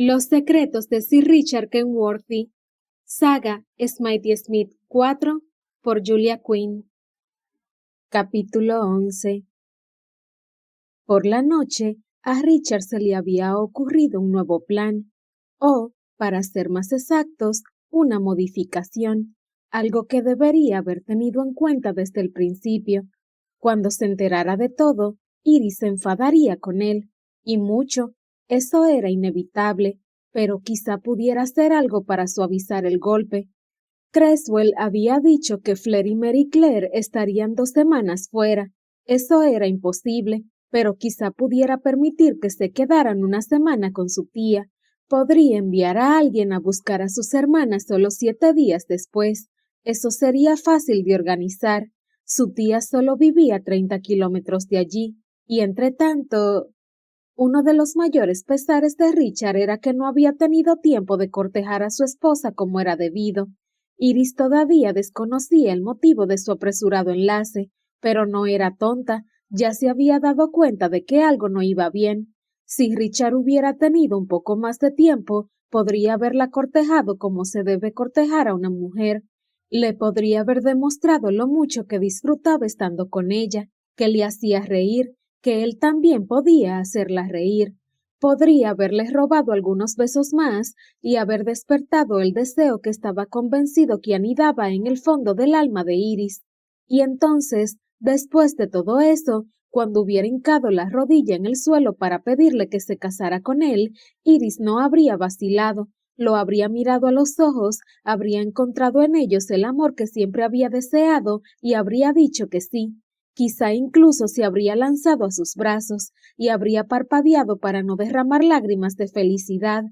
Los secretos de Sir Richard Kenworthy, saga Smitey Smith 4 por Julia Quinn. Capítulo 11. Por la noche, a Richard se le había ocurrido un nuevo plan, o, para ser más exactos, una modificación, algo que debería haber tenido en cuenta desde el principio. Cuando se enterara de todo, Iris se enfadaría con él, y mucho. Eso era inevitable, pero quizá pudiera hacer algo para suavizar el golpe. Creswell había dicho que Fleur y Mary Claire estarían 2 semanas fuera. Eso era imposible, pero quizá pudiera permitir que se quedaran una semana con su tía. Podría enviar a alguien a buscar a sus hermanas solo 7 días después. Eso sería fácil de organizar. Su tía solo vivía a 30 kilómetros de allí, y entre tanto... Uno de los mayores pesares de Richard era que no había tenido tiempo de cortejar a su esposa como era debido. Iris todavía desconocía el motivo de su apresurado enlace, pero no era tonta, ya se había dado cuenta de que algo no iba bien. Si Richard hubiera tenido un poco más de tiempo, podría haberla cortejado como se debe cortejar a una mujer. Le podría haber demostrado lo mucho que disfrutaba estando con ella, que le hacía reír, que él también podía hacerla reír. Podría haberles robado algunos besos más y haber despertado el deseo que estaba convencido que anidaba en el fondo del alma de Iris. Y entonces, después de todo eso, cuando hubiera hincado la rodilla en el suelo para pedirle que se casara con él, Iris no habría vacilado, lo habría mirado a los ojos, habría encontrado en ellos el amor que siempre había deseado y habría dicho que sí. Quizá incluso se habría lanzado a sus brazos y habría parpadeado para no derramar lágrimas de felicidad.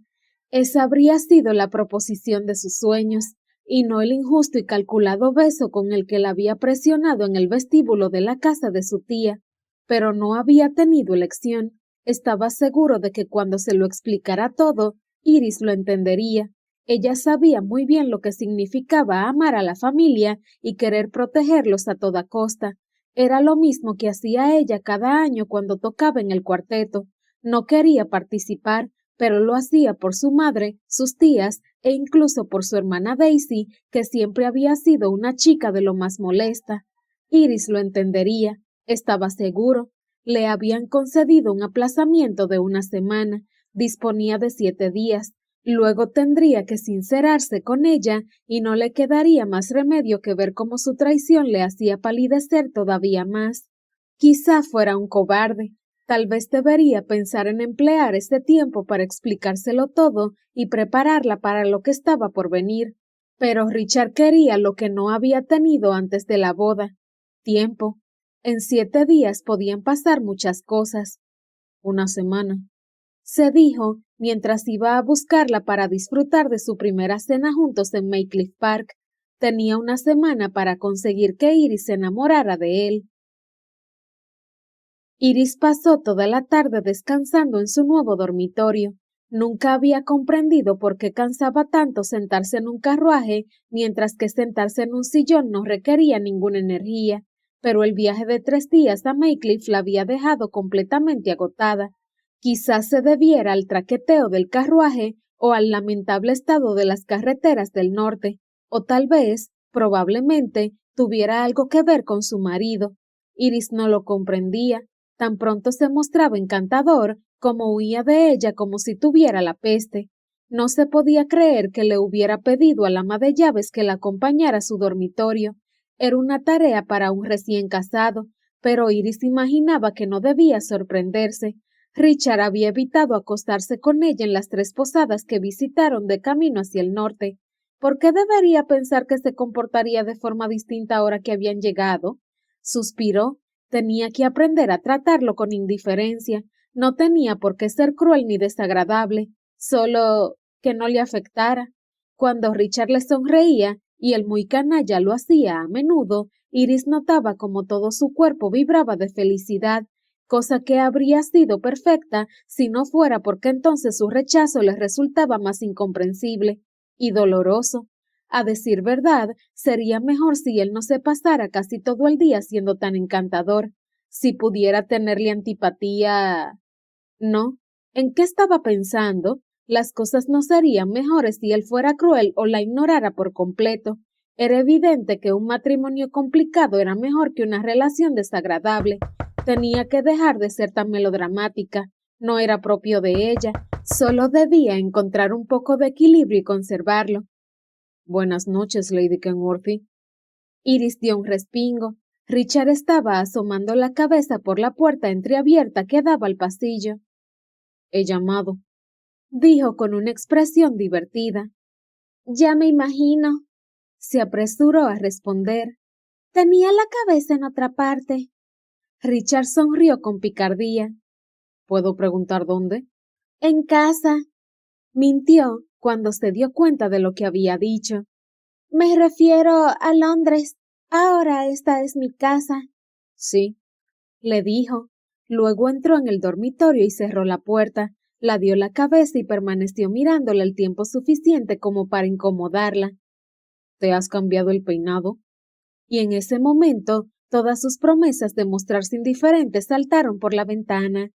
Esa habría sido la proposición de sus sueños, y no el injusto y calculado beso con el que la había presionado en el vestíbulo de la casa de su tía. Pero no había tenido elección. Estaba seguro de que cuando se lo explicara todo, Iris lo entendería. Ella sabía muy bien lo que significaba amar a la familia y querer protegerlos a toda costa. Era lo mismo que hacía ella cada año cuando tocaba en el cuarteto. No quería participar, pero lo hacía por su madre, sus tías e incluso por su hermana Daisy, que siempre había sido una chica de lo más molesta. Iris lo entendería, estaba seguro. Le habían concedido un aplazamiento de 1 semana, disponía de 7 días. Luego tendría que sincerarse con ella y no le quedaría más remedio que ver cómo su traición le hacía palidecer todavía más. Quizá fuera un cobarde. Tal vez debería pensar en emplear este tiempo para explicárselo todo y prepararla para lo que estaba por venir. Pero Richard quería lo que no había tenido antes de la boda: tiempo. En 7 días podían pasar muchas cosas. 1 semana, se dijo mientras iba a buscarla para disfrutar de su primera cena juntos en Maycliffe Park. Tenía 1 semana para conseguir que Iris se enamorara de él. Iris pasó toda la tarde descansando en su nuevo dormitorio. Nunca había comprendido por qué cansaba tanto sentarse en un carruaje, mientras que sentarse en un sillón no requería ninguna energía, pero el viaje de 3 días a Maycliffe la había dejado completamente agotada. Quizás se debiera al traqueteo del carruaje o al lamentable estado de las carreteras del norte, o tal vez, probablemente, tuviera algo que ver con su marido. Iris no lo comprendía. Tan pronto se mostraba encantador, como huía de ella como si tuviera la peste. No se podía creer que le hubiera pedido al ama de llaves que la acompañara a su dormitorio. Era una tarea para un recién casado, pero Iris imaginaba que no debía sorprenderse. Richard había evitado acostarse con ella en las 3 posadas que visitaron de camino hacia el norte. ¿Por qué debería pensar que se comportaría de forma distinta ahora que habían llegado? Suspiró. Tenía que aprender a tratarlo con indiferencia. No tenía por qué ser cruel ni desagradable, solo que no le afectara. Cuando Richard le sonreía, y el muy canalla lo hacía a menudo, Iris notaba como todo su cuerpo vibraba de felicidad, cosa que habría sido perfecta si no fuera porque entonces su rechazo le resultaba más incomprensible y doloroso. A decir verdad, sería mejor si él no se pasara casi todo el día siendo tan encantador. Si pudiera tenerle antipatía... No. ¿En qué estaba pensando? Las cosas no serían mejores si él fuera cruel o la ignorara por completo. Era evidente que un matrimonio complicado era mejor que una relación desagradable. Tenía que dejar de ser tan melodramática. No era propio de ella. Solo debía encontrar un poco de equilibrio y conservarlo. Buenas noches, Lady Kenworthy. Iris dio un respingo. Richard estaba asomando la cabeza por la puerta entreabierta que daba al pasillo. He llamado, dijo con una expresión divertida. Ya me imagino. Se apresuró a responder. Tenía la cabeza en otra parte. Richard sonrió con picardía. ¿Puedo preguntar dónde? En casa. Mintió cuando se dio cuenta de lo que había dicho. Me refiero a Londres. Ahora esta es mi casa. Sí, le dijo. Luego entró en el dormitorio y cerró la puerta. La dio la cabeza y permaneció mirándola el tiempo suficiente como para incomodarla. ¿Te has cambiado el peinado? Y en ese momento, todas sus promesas de mostrarse indiferente saltaron por la ventana.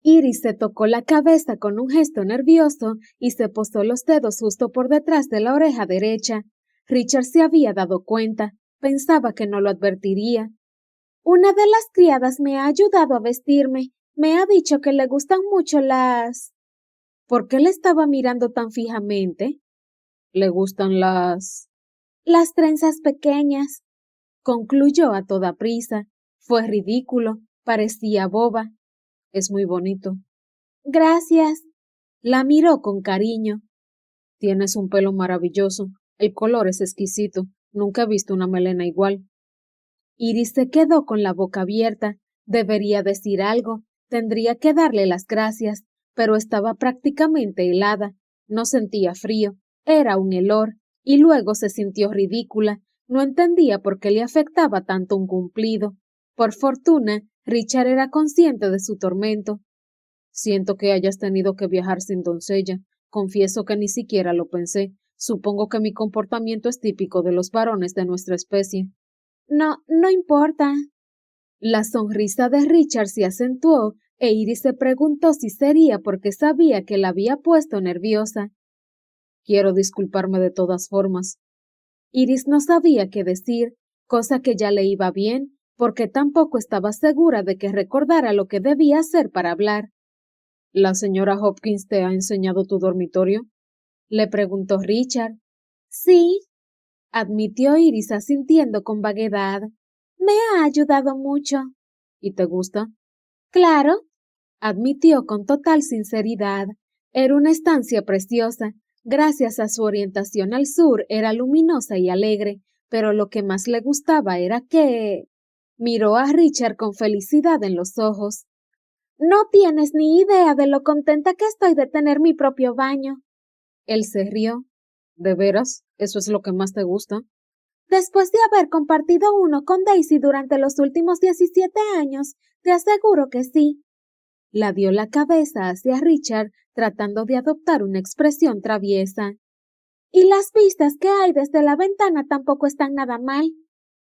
Iris se tocó la cabeza con un gesto nervioso y se posó los dedos justo por detrás de la oreja derecha. Richard se había dado cuenta. Pensaba que no lo advertiría. Una de las criadas me ha ayudado a vestirme. Me ha dicho que le gustan mucho las... ¿Por qué le estaba mirando tan fijamente? Le gustan las trenzas pequeñas. Concluyó a toda prisa. Fue ridículo. Parecía boba. Es muy bonito. Gracias. La miró con cariño. Tienes un pelo maravilloso. El color es exquisito. Nunca he visto una melena igual. Iris se quedó con la boca abierta. Debería decir algo. Tendría que darle las gracias, pero estaba prácticamente helada. No sentía frío. Era un helor. Y luego se sintió ridícula. No entendía por qué le afectaba tanto un cumplido. Por fortuna, Richard era consciente de su tormento. Siento que hayas tenido que viajar sin doncella. Confieso que ni siquiera lo pensé. Supongo que mi comportamiento es típico de los varones de nuestra especie. No, no importa. La sonrisa de Richard se acentuó e Iris se preguntó si sería porque sabía que la había puesto nerviosa. Quiero disculparme de todas formas. Iris no sabía qué decir, cosa que ya le iba bien, porque tampoco estaba segura de que recordara lo que debía hacer para hablar. ¿La señora Hopkins te ha enseñado tu dormitorio? Le preguntó Richard. Sí, admitió Iris asintiendo con vaguedad. Me ha ayudado mucho. ¿Y te gusta? Claro, admitió con total sinceridad. Era una estancia preciosa. Gracias a su orientación al sur era luminosa y alegre, pero lo que más le gustaba era que... Miró a Richard con felicidad en los ojos. No tienes ni idea de lo contenta que estoy de tener mi propio baño. Él se rió. ¿De veras? ¿Eso es lo que más te gusta? Después de haber compartido uno con Daisy durante los últimos 17 años, te aseguro que sí. La dio la cabeza hacia Richard, tratando de adoptar una expresión traviesa. Y las vistas que hay desde la ventana tampoco están nada mal.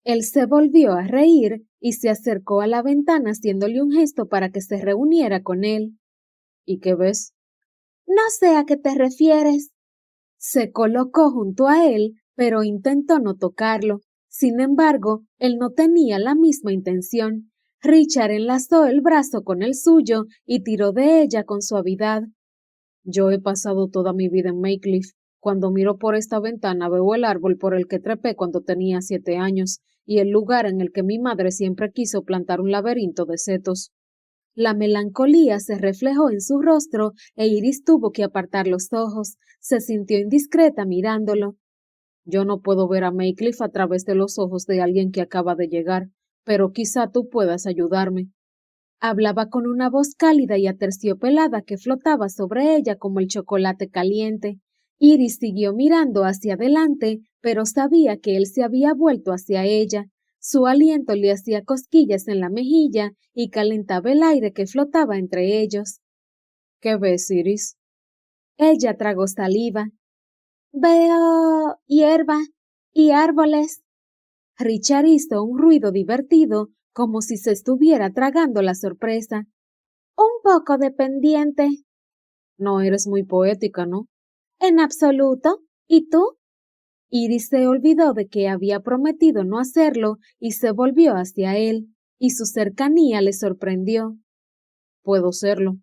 Él se volvió a reír y se acercó a la ventana haciéndole un gesto para que se reuniera con él. ¿Y qué ves? No sé a qué te refieres. Se colocó junto a él, pero intentó no tocarlo. Sin embargo, él no tenía la misma intención. Richard enlazó el brazo con el suyo y tiró de ella con suavidad. Yo he pasado toda mi vida en Maycliffe. Cuando miro por esta ventana veo el árbol por el que trepé cuando tenía 7 años y el lugar en el que mi madre siempre quiso plantar un laberinto de setos. La melancolía se reflejó en su rostro e Iris tuvo que apartar los ojos. Se sintió indiscreta mirándolo. Yo no puedo ver a Maycliffe a través de los ojos de alguien que acaba de llegar, pero quizá tú puedas ayudarme. Hablaba con una voz cálida y aterciopelada que flotaba sobre ella como el chocolate caliente. Iris siguió mirando hacia adelante, pero sabía que él se había vuelto hacia ella. Su aliento le hacía cosquillas en la mejilla y calentaba el aire que flotaba entre ellos. ¿Qué ves, Iris? Ella tragó saliva. Veo hierba y árboles. Richard hizo un ruido divertido, como si se estuviera tragando la sorpresa. Un poco de pendiente. No eres muy poética, ¿no? En absoluto. ¿Y tú? Iris se olvidó de que había prometido no hacerlo y se volvió hacia él, y su cercanía le sorprendió. Puedo serlo.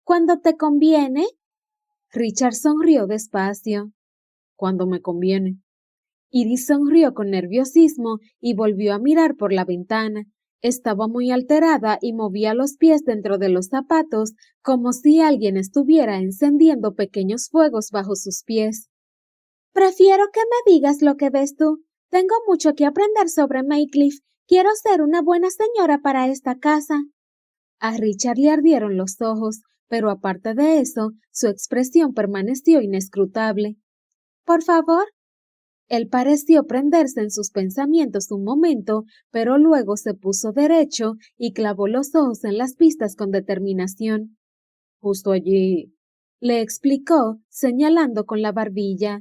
¿Cuándo te conviene? Richard sonrió despacio. Cuando me conviene. Iris sonrió con nerviosismo y volvió a mirar por la ventana. Estaba muy alterada y movía los pies dentro de los zapatos como si alguien estuviera encendiendo pequeños fuegos bajo sus pies. Prefiero que me digas lo que ves tú. Tengo mucho que aprender sobre Maycliffe. Quiero ser una buena señora para esta casa. A Richard le ardieron los ojos, pero aparte de eso, su expresión permaneció inescrutable. Por favor. Él pareció prenderse en sus pensamientos un momento, pero luego se puso derecho y clavó los ojos en las pistas con determinación. Justo allí, le explicó, señalando con la barbilla.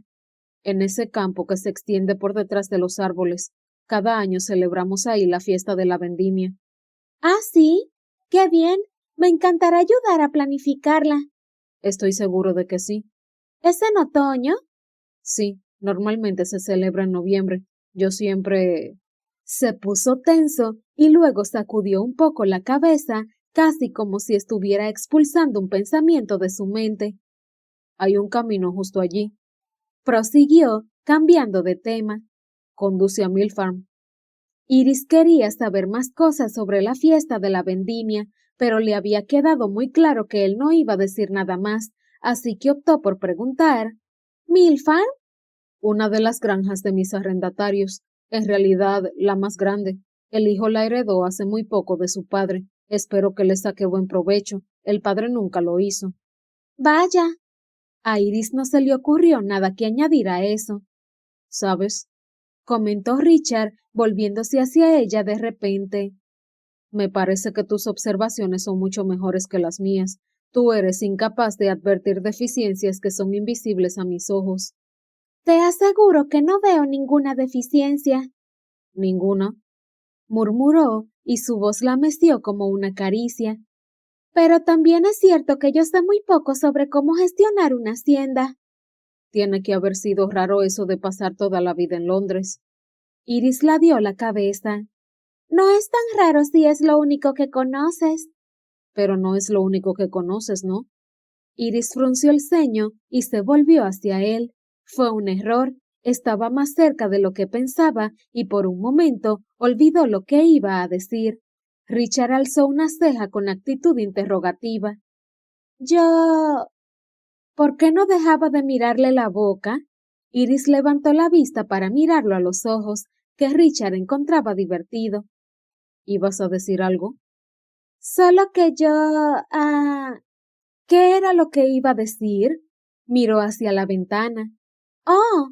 En ese campo que se extiende por detrás de los árboles. Cada año celebramos ahí la fiesta de la vendimia. Ah, sí. Qué bien. Me encantará ayudar a planificarla. Estoy seguro de que sí. ¿Es en otoño? Sí, normalmente se celebra en noviembre. Yo siempre... Se puso tenso y luego sacudió un poco la cabeza, casi como si estuviera expulsando un pensamiento de su mente. Hay un camino justo allí. Prosiguió, cambiando de tema. Conduce a Mill Farm. Iris quería saber más cosas sobre la fiesta de la vendimia, pero le había quedado muy claro que él no iba a decir nada más, así que optó por preguntar. ¿Mill Farm? Una de las granjas de mis arrendatarios, en realidad la más grande. El hijo la heredó hace muy poco de su padre. Espero que le saque buen provecho. El padre nunca lo hizo. Vaya. A Iris no se le ocurrió nada que añadir a eso. ¿Sabes? Comentó Richard, volviéndose hacia ella de repente. Me parece que tus observaciones son mucho mejores que las mías. Tú eres incapaz de advertir deficiencias que son invisibles a mis ojos. Te aseguro que no veo ninguna deficiencia. Ninguna, murmuró, y su voz la meció como una caricia. Pero también es cierto que yo sé muy poco sobre cómo gestionar una hacienda. Tiene que haber sido raro eso de pasar toda la vida en Londres. Iris la dio la cabeza. No es tan raro si es lo único que conoces. Pero no es lo único que conoces, ¿no? Iris frunció el ceño y se volvió hacia él. Fue un error. Estaba más cerca de lo que pensaba y por un momento olvidó lo que iba a decir. Richard alzó una ceja con actitud interrogativa. Yo... ¿Por qué no dejaba de mirarle la boca? Iris levantó la vista para mirarlo a los ojos, que Richard encontraba divertido. ¿Ibas a decir algo? Solo que yo... ¿Qué era lo que iba a decir? Miró hacia la ventana. ¡Oh!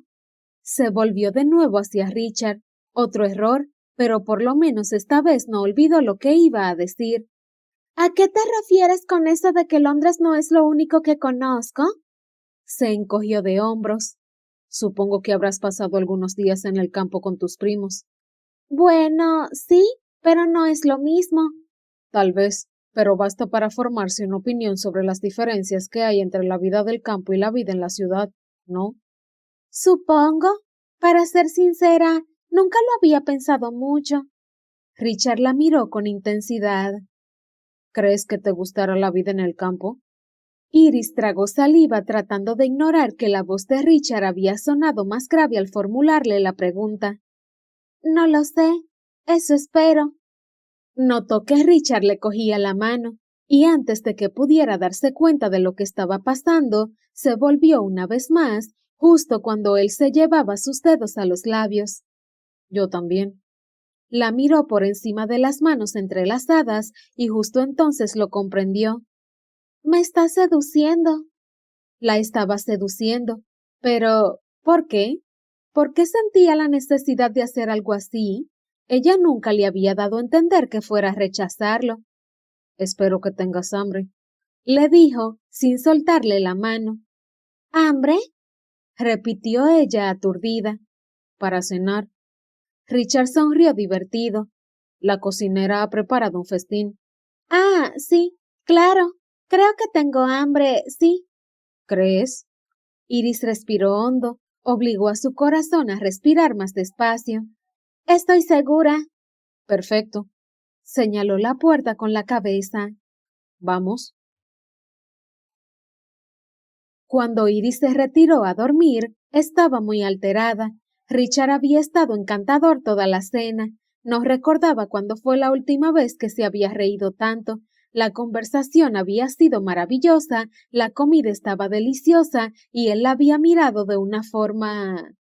Se volvió de nuevo hacia Richard. Otro error, pero por lo menos esta vez no olvidó lo que iba a decir. ¿A qué te refieres con eso de que Londres no es lo único que conozco? Se encogió de hombros. Supongo que habrás pasado algunos días en el campo con tus primos. Bueno, sí, pero no es lo mismo. Tal vez, pero basta para formarse una opinión sobre las diferencias que hay entre la vida del campo y la vida en la ciudad, ¿no? Supongo. Para ser sincera, nunca lo había pensado mucho. Richard la miró con intensidad. ¿Crees que te gustará la vida en el campo? Iris tragó saliva tratando de ignorar que la voz de Richard había sonado más grave al formularle la pregunta. No lo sé. Eso espero. Notó que Richard le cogía la mano, y antes de que pudiera darse cuenta de lo que estaba pasando, se volvió una vez más, justo cuando él se llevaba sus dedos a los labios. Yo también. La miró por encima de las manos entrelazadas y justo entonces lo comprendió. Me está seduciendo. La estaba seduciendo. Pero, ¿por qué? ¿Por qué sentía la necesidad de hacer algo así? Ella nunca le había dado a entender que fuera a rechazarlo. Espero que tengas hambre, le dijo, sin soltarle la mano. ¿Hambre? Repitió ella aturdida. Para cenar. Richard sonrió divertido. La cocinera ha preparado un festín. Ah, sí, claro. Creo que tengo hambre, sí. ¿Crees? Iris respiró hondo, obligó a su corazón a respirar más despacio. Estoy segura. Perfecto. Señaló la puerta con la cabeza. Vamos. Cuando Iris se retiró a dormir, estaba muy alterada. Richard había estado encantador toda la cena. No recordaba cuándo fue la última vez que se había reído tanto. La conversación había sido maravillosa, la comida estaba deliciosa y él la había mirado de una forma...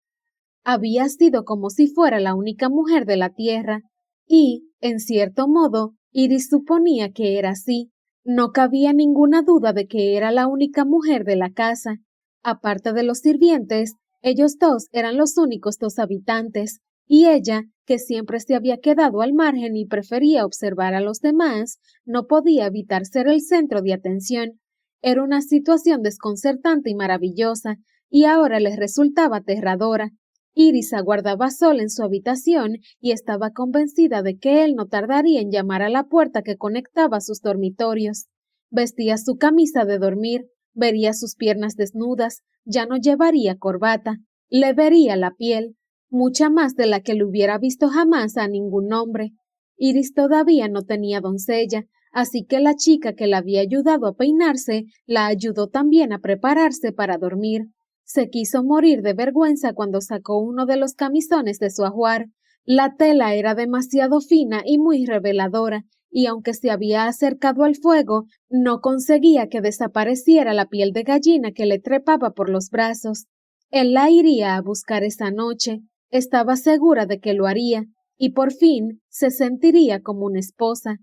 Había sido como si fuera la única mujer de la tierra. Y, en cierto modo, Iris suponía que era así. No cabía ninguna duda de que era la única mujer de la casa. Aparte de los sirvientes, ellos dos eran los únicos dos habitantes, y ella, que siempre se había quedado al margen y prefería observar a los demás, no podía evitar ser el centro de atención. Era una situación desconcertante y maravillosa, y ahora les resultaba aterradora. Iris aguardaba sola en su habitación y estaba convencida de que él no tardaría en llamar a la puerta que conectaba sus dormitorios. Vestía su camisa de dormir, vería sus piernas desnudas, ya no llevaría corbata, le vería la piel, mucha más de la que le hubiera visto jamás a ningún hombre. Iris todavía no tenía doncella, así que la chica que la había ayudado a peinarse la ayudó también a prepararse para dormir. Se quiso morir de vergüenza cuando sacó uno de los camisones de su ajuar. La tela era demasiado fina y muy reveladora, y aunque se había acercado al fuego, no conseguía que desapareciera la piel de gallina que le trepaba por los brazos. Él la iría a buscar esa noche, estaba segura de que lo haría, y por fin se sentiría como una esposa.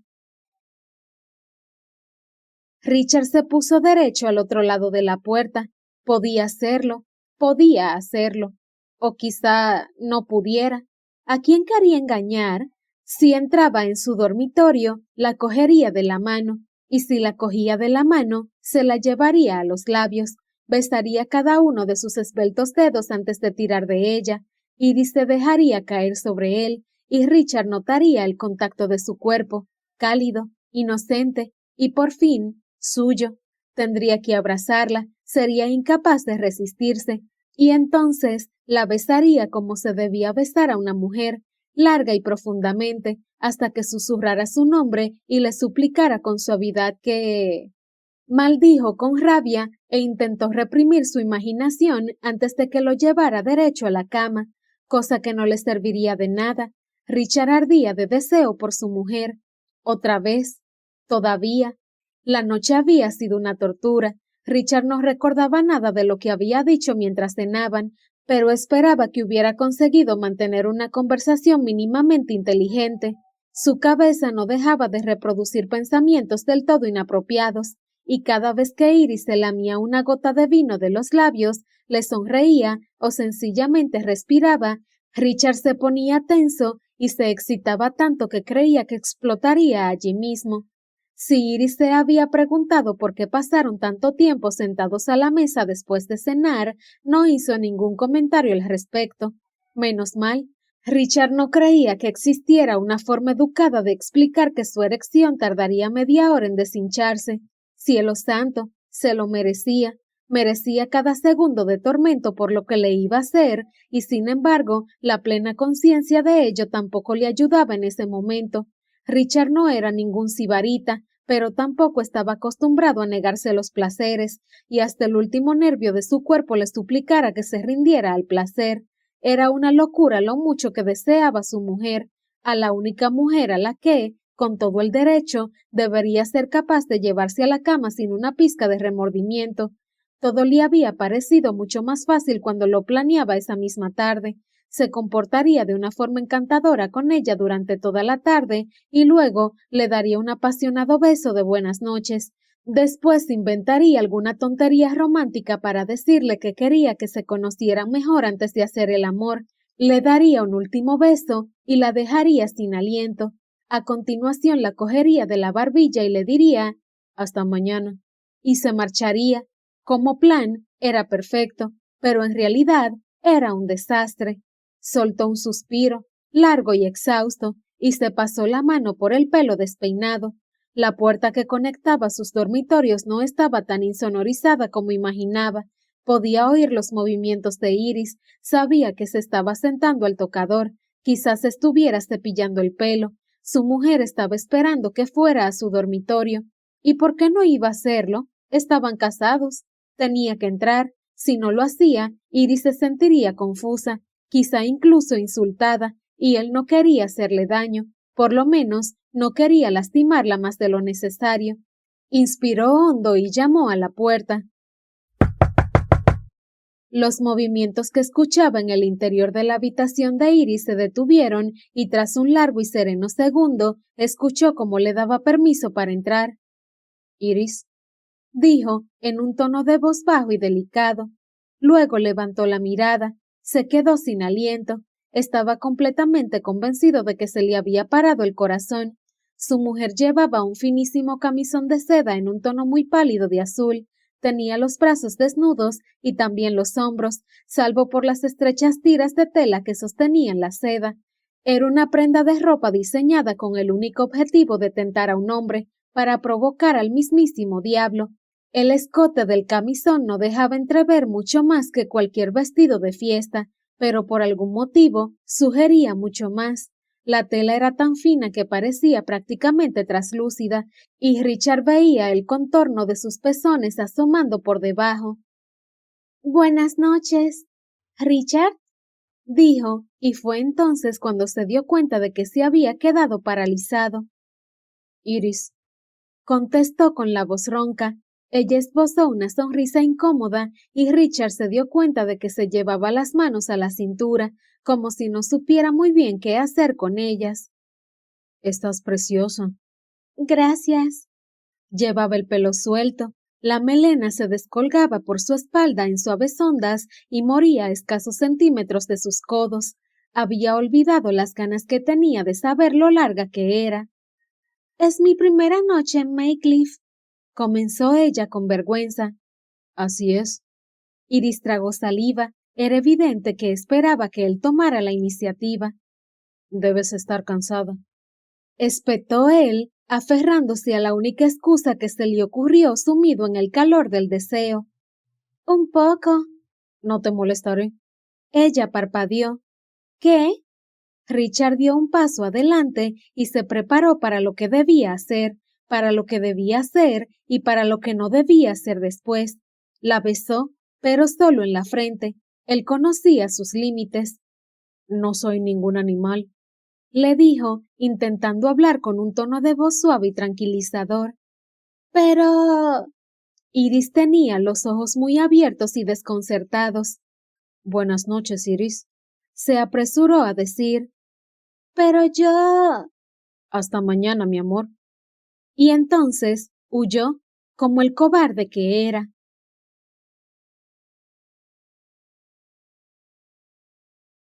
Richard se puso derecho al otro lado de la puerta. Podía hacerlo, o quizá no pudiera. ¿A quién quería engañar? Si entraba en su dormitorio, la cogería de la mano, y si la cogía de la mano, se la llevaría a los labios, besaría cada uno de sus esbeltos dedos antes de tirar de ella, Iris se dejaría caer sobre él, y Richard notaría el contacto de su cuerpo, cálido, inocente, y por fin, suyo. Tendría que abrazarla, sería incapaz de resistirse, y entonces la besaría como se debía besar a una mujer, larga y profundamente, hasta que susurrara su nombre y le suplicara con suavidad que... Maldijo con rabia e intentó reprimir su imaginación antes de que lo llevara derecho a la cama, cosa que no le serviría de nada. Richard ardía de deseo por su mujer. Otra vez. Todavía. La noche había sido una tortura. Richard no recordaba nada de lo que había dicho mientras cenaban, pero esperaba que hubiera conseguido mantener una conversación mínimamente inteligente. Su cabeza no dejaba de reproducir pensamientos del todo inapropiados, y cada vez que Iris se lamía una gota de vino de los labios, le sonreía o sencillamente respiraba, Richard se ponía tenso y se excitaba tanto que creía que explotaría allí mismo. Si Iris se había preguntado por qué pasaron tanto tiempo sentados a la mesa después de cenar, no hizo ningún comentario al respecto. Menos mal. Richard no creía que existiera una forma educada de explicar que su erección tardaría media hora en deshincharse. Cielo santo, se lo merecía. Merecía cada segundo de tormento por lo que le iba a hacer, y sin embargo, la plena conciencia de ello tampoco le ayudaba en ese momento. Richard no era ningún sibarita, pero tampoco estaba acostumbrado a negarse los placeres, y hasta el último nervio de su cuerpo le suplicara que se rindiera al placer. Era una locura lo mucho que deseaba su mujer, a la única mujer a la que, con todo el derecho, debería ser capaz de llevarse a la cama sin una pizca de remordimiento. Todo le había parecido mucho más fácil cuando lo planeaba esa misma tarde. Se comportaría de una forma encantadora con ella durante toda la tarde y luego le daría un apasionado beso de buenas noches. Después inventaría alguna tontería romántica para decirle que quería que se conocieran mejor antes de hacer el amor. Le daría un último beso y la dejaría sin aliento. A continuación la cogería de la barbilla y le diría «Hasta mañana» y se marcharía. Como plan era perfecto, pero en realidad era un desastre. Soltó un suspiro, largo y exhausto, y se pasó la mano por el pelo despeinado. La puerta que conectaba sus dormitorios no estaba tan insonorizada como imaginaba. Podía oír los movimientos de Iris, sabía que se estaba sentando al tocador, quizás estuviera cepillando el pelo. Su mujer estaba esperando que fuera a su dormitorio. ¿Y por qué no iba a hacerlo? Estaban casados. Tenía que entrar. Si no lo hacía, Iris se sentiría confusa, quizá incluso insultada, y él no quería hacerle daño. Por lo menos, no quería lastimarla más de lo necesario. Inspiró hondo y llamó a la puerta. Los movimientos que escuchaba en el interior de la habitación de Iris se detuvieron y tras un largo y sereno segundo, escuchó cómo le daba permiso para entrar. Iris, dijo, en un tono de voz bajo y delicado. Luego levantó la mirada, se quedó sin aliento. Estaba completamente convencido de que se le había parado el corazón. Su mujer llevaba un finísimo camisón de seda en un tono muy pálido de azul. Tenía los brazos desnudos y también los hombros, salvo por las estrechas tiras de tela que sostenían la seda. Era una prenda de ropa diseñada con el único objetivo de tentar a un hombre, para provocar al mismísimo diablo. El escote del camisón no dejaba entrever mucho más que cualquier vestido de fiesta, pero por algún motivo sugería mucho más. La tela era tan fina que parecía prácticamente traslúcida, y Richard veía el contorno de sus pezones asomando por debajo. Buenas noches, Richard, dijo, y fue entonces cuando se dio cuenta de que se había quedado paralizado. Iris, contestó con la voz ronca. Ella esbozó una sonrisa incómoda y Richard se dio cuenta de que se llevaba las manos a la cintura, como si no supiera muy bien qué hacer con ellas. Estás preciosa. Gracias. Llevaba el pelo suelto, la melena se descolgaba por su espalda en suaves ondas y moría a escasos centímetros de sus codos. Había olvidado las ganas que tenía de saber lo larga que era. Es mi primera noche en Maycliff, comenzó ella con vergüenza. Así es. Iris tragó saliva. Era evidente que esperaba que él tomara la iniciativa. Debes estar cansada, espetó él, aferrándose a la única excusa que se le ocurrió sumido en el calor del deseo. Un poco. No te molestaré. Ella parpadeó. ¿Qué? Richard dio un paso adelante y se preparó para lo que debía hacer, para lo que debía hacer y para lo que no debía hacer después. La besó, pero solo en la frente. Él conocía sus límites. No soy ningún animal, le dijo, intentando hablar con un tono de voz suave y tranquilizador. Pero... Iris tenía los ojos muy abiertos y desconcertados. Buenas noches, Iris, se apresuró a decir. Pero yo... Hasta mañana, mi amor. Y entonces huyó, como el cobarde que era.